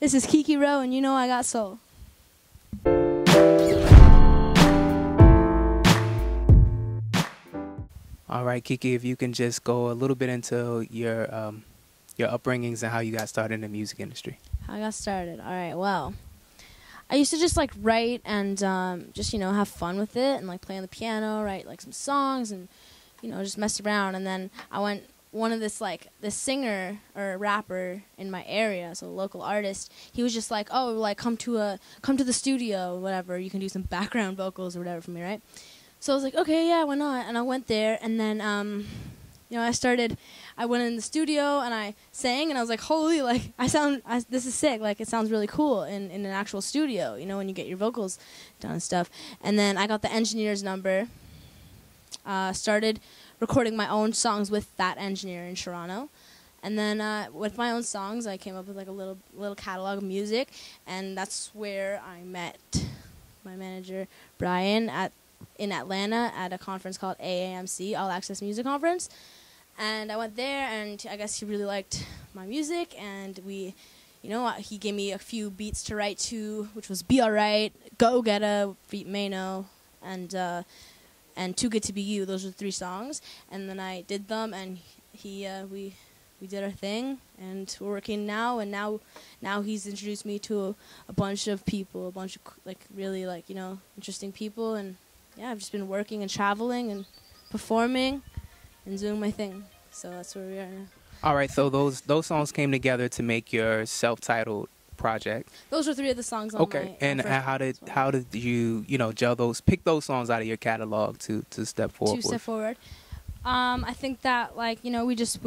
This is Kiki Rowe, and you know I got soul. All right, Kiki, if you can just go a little bit into your upbringings and how you got started in the music industry. How I got started. All right, well, I used to just like write and just, you know, have fun with it and like play on the piano, write like some songs and, you know, just mess around. And then one of this singer or rapper in my area, so a local artist, he was just like, oh, like come to the studio, whatever, you can do some background vocals or whatever for me, right? So I was like, okay, yeah, why not? And I went there, and then, you know, I went in the studio, and I sang, and I was like, holy, like, this is sick. Like, it sounds really cool in an actual studio, you know, when you get your vocals done and stuff. And then I got the engineer's number, started recording my own songs with that engineer in Toronto. And then with my own songs, I came up with, like, a little catalog of music, and that's where I met my manager, Brian, in Atlanta at a conference called AAMC, All Access Music Conference. And I went there, and I guess he really liked my music, and we, you know, he gave me a few beats to write to, which was Be Alright, Go Getta, beat Mano, and Too Good to Be You. Those were 3 songs, and then I did them, and we did our thing, and we're working now, and now he's introduced me to a bunch of people, a bunch of like really like, you know, interesting people, and yeah, I've just been working and traveling and performing and doing my thing. So that's where we are now. All right, so those songs came together to make your self-titled project. Those were 3 of the songs on my Okay, and how did you know, pick those songs out of your catalog to step forward? To step forward. I think that, like, you know, we just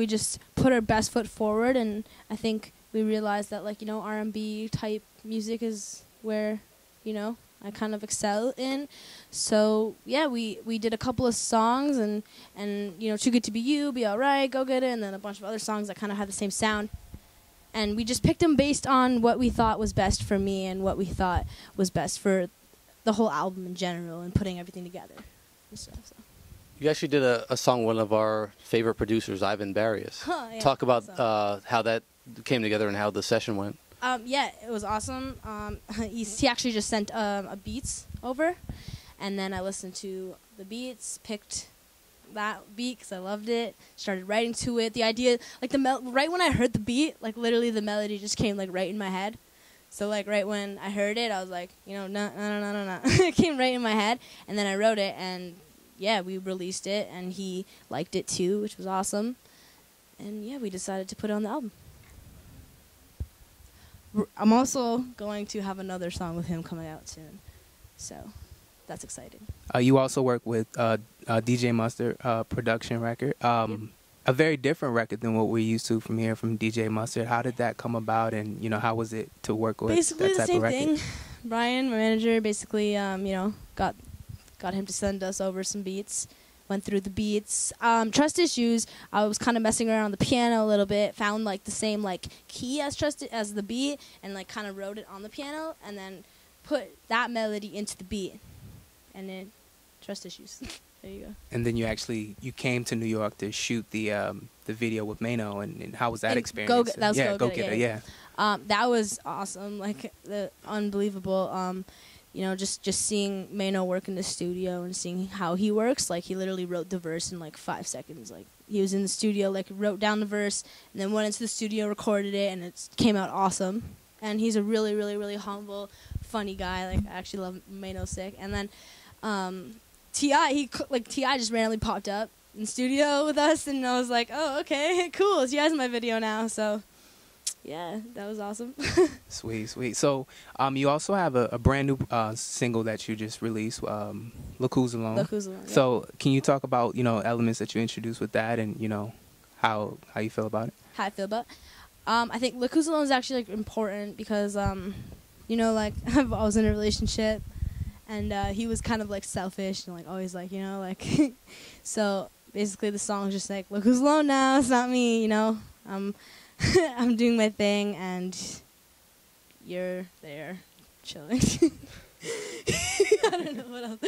put our best foot forward, and I think we realized that, like, you know, R&B type music is where, you know, I kind of excel in. So yeah, we did a couple of songs, and you know, Too Good to Be You, Be Alright, Go Get It, and then a bunch of other songs that kind of had the same sound. And we just picked them based on what we thought was best for me and what we thought was best for the whole album in general, and putting everything together and stuff. So. You actually did a song with one of our favorite producers, Ivan Barias. Yeah, talk about how that came together and how the session went. Yeah, it was awesome. He actually just sent a beats over, and then I listened to the beats, picked that beat because I loved it, started writing to it. The idea, like right when I heard the beat, like literally the melody just came like right in my head. So like right when I heard it, I was like, you know, no. It came right in my head, and then I wrote it, and yeah, we released it, and he liked it too, which was awesome. And yeah, we decided to put it on the album. I'm also going to have another song with him coming out soon, so that's exciting. You also work with DJ Mustard production record, Yep. A very different record than what we're used to from here from DJ Mustard. How did that come about, and you know, how was it to work with Basically that type the same of record? thing. Brian, my manager, basically you know, got him to send us over some beats. Went through the beats. Trust Issues, I was kind of messing around on the piano a little bit, found like the same like key as the beat, and like kind of wrote it on the piano, and then put that melody into the beat, and then Trust Issues. There you go. And then you came to New York to shoot the video with Mano, and how was that experience? That was Go Get It, yeah. That was awesome, like unbelievable. You know, just seeing Mano work in the studio and seeing how he works, like he literally wrote the verse in like 5 seconds. Like he was in the studio, like wrote down the verse, and then went into the studio, recorded it, and it came out awesome. And he's a really, really, really humble, funny guy. Like I actually love Mano sick. And then T.I. T.I. just randomly popped up in the studio with us, and I was like, oh, okay, cool. T.I.'s in my video now, so. Yeah, that was awesome. Sweet. So, you also have a brand new single that you just released, Look Who's Alone. Look Who's Alone. Yeah. So, can you talk about, you know, elements that you introduced with that, and you know, how you feel about it? How I feel about it? I think Look Who's Alone is actually like important because, you know, like I was in a relationship, and he was kind of like selfish and like always like, you know, like so basically the song is just like, look who's alone now. It's not me, you know. I'm doing my thing, and you're there chilling. I don't know what else,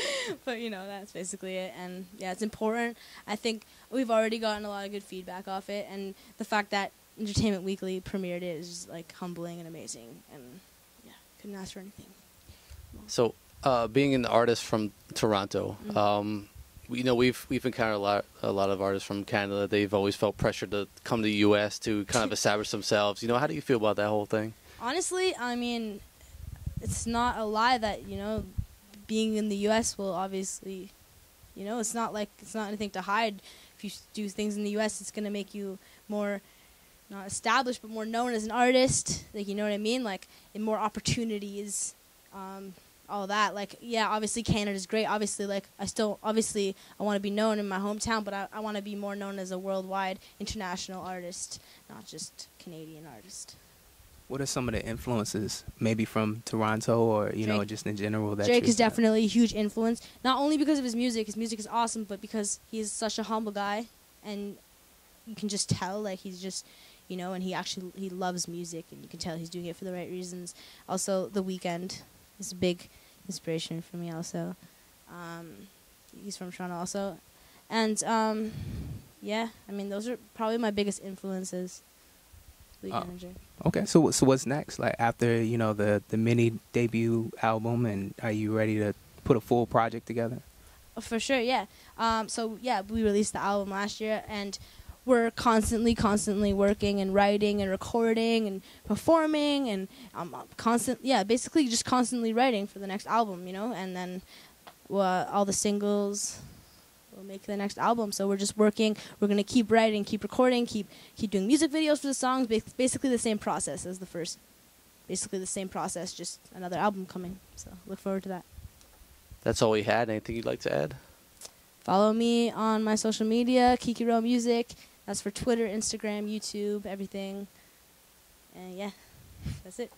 but you know, that's basically it. And yeah, it's important. I think we've already gotten a lot of good feedback off it, and the fact that Entertainment Weekly premiered it. It was just like humbling and amazing, and yeah, couldn't ask for anything. So, being an artist from Toronto, we've encountered a lot of artists from Canada. They've always felt pressure to come to the U.S. to kind of establish themselves. How do you feel about that whole thing? Honestly, I mean, it's not a lie that being in the U.S. will obviously, it's not anything to hide. If you do things in the U.S., it's gonna make you more, not established, but more known as an artist. Like, you know what I mean? Like, and more opportunities, all that. Like, yeah, obviously Canada's great. Obviously, like, I want to be known in my hometown, but I want to be more known as a worldwide, international artist, not just Canadian artist. What are some of the influences, maybe from Toronto or Drake. Just in general? That Drake is definitely a huge influence, not only because of his music. His music is awesome, but because he's such a humble guy, and you can just tell, like, he's just, and he loves music, and you can tell he's doing it for the right reasons. Also, The Weeknd is a big inspiration for me. Also, he's from Toronto, also, and yeah, I mean, those are probably my biggest influences. Okay, so what's next? Like, after the mini debut album, and are you ready to put a full project together? For sure, yeah. So yeah, we released the album last year, and we're constantly working and writing and recording and performing, and basically just constantly writing for the next album, and then all the singles will make the next album. So we're just working. We're gonna keep writing, keep recording, keep doing music videos for the songs. Basically the same process as the first. Basically the same process, just another album coming. So look forward to that. That's all we had. Anything you'd like to add? Follow me on my social media, Kiki Rowe Music. That's for Twitter, Instagram, YouTube, everything. And yeah, that's it.